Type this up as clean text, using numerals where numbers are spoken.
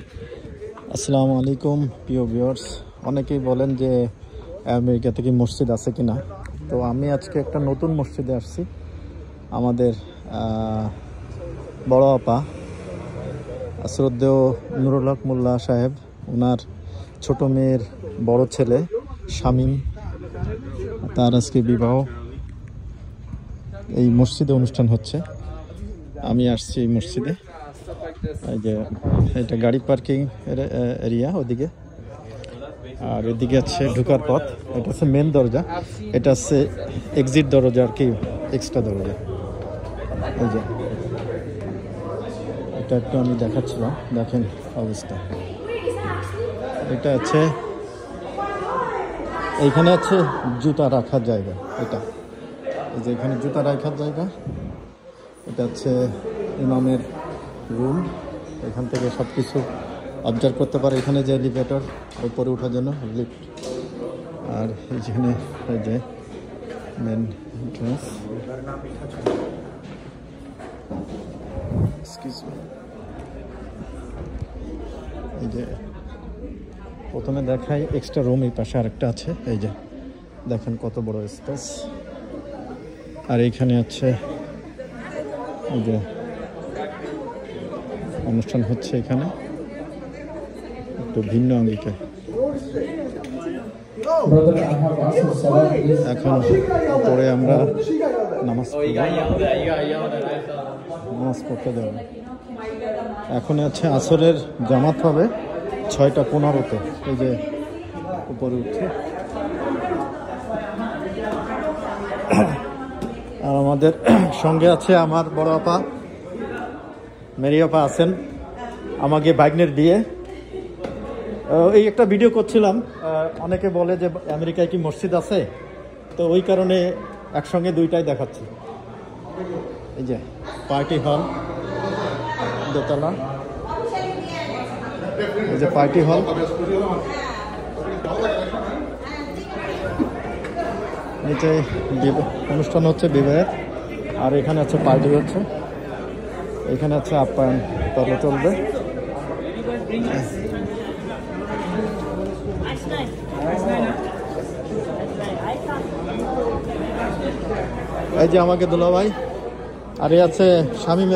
আসসালামু আলাইকুম প্রিয় ভিউয়ার্স। অনেকেই বলেন যে আমেরিকাতে কি মসজিদ আছে কিনা। তো আমি আজকে একটা নতুন মসজিদে আসছি। আমাদের বড় আপা শ্রদ্ধেয় নুরুল হক মোল্লা সাহেব, ওনার ছোট মেয়ের বড় ছেলে শামীম, তার আজকে বিবাহ। এই মসজিদে অনুষ্ঠান হচ্ছে। আমি আসছি এই মসজিদে। এই যে এটা গাড়ি পার্কিং এরিয়া ওদিকে, আর এদিকে আছে ঢোকার পথ। এটা হচ্ছে মেন দরজা, এটা হচ্ছে এক্সিট দরজা আর কি, এক্সট্রা দরজা। এই যে এটা একটু আমি দেখাচ্ছিলাম, দেখেন অবস্থা। এটা আছে, এইখানে আছে জুতা রাখার জায়গা। এটা এই যে এখানে জুতা রাখার জায়গা। এটা হচ্ছে ইমামের রুম, এখান থেকে সব কিছু অবজার্ভ করতে পারে। এখানে যে এলিভেটর, উপরে ওঠার জন্য লিফট, আর যেখানে এই যে মেন এন্ট্রান্স। এই যে প্রথমে দেখাই এক্সট্রা রুম, এই পাশে আরেকটা আছে। এই যে দেখেন কত বড় স্পেস। আর এইখানে আছে এই যে অনুষ্ঠান হচ্ছে এখানে একটু ভিন্ন অঙ্গিকে। এখন পরে আমরা নামাজ পড়তে যাব। এখন আছে আসরের জামাত হবে 6:15-তে। এই যে উপরে উঠছে। আর আমাদের সঙ্গে আছে আমার বড় আপা মেরি আপা আছেন, আমাকে ভাগ্নের দিয়ে। এই একটা ভিডিও করছিলাম, অনেকে বলে যে আমেরিকায় কি মসজিদ আছে, তো ওই কারণে একসঙ্গে দুইটাই দেখাচ্ছি। এই যে পার্টি হল, দোতলা। এই যে পার্টি হল, নিচে অনুষ্ঠান হচ্ছে বিবাহের, আর এখানে আছে পার্টি হচ্ছে। এখানে আছে আপ্যায়ন পরে চলবে। এই যে আমাকে দুলাভাই, আর এ আছে শামীম।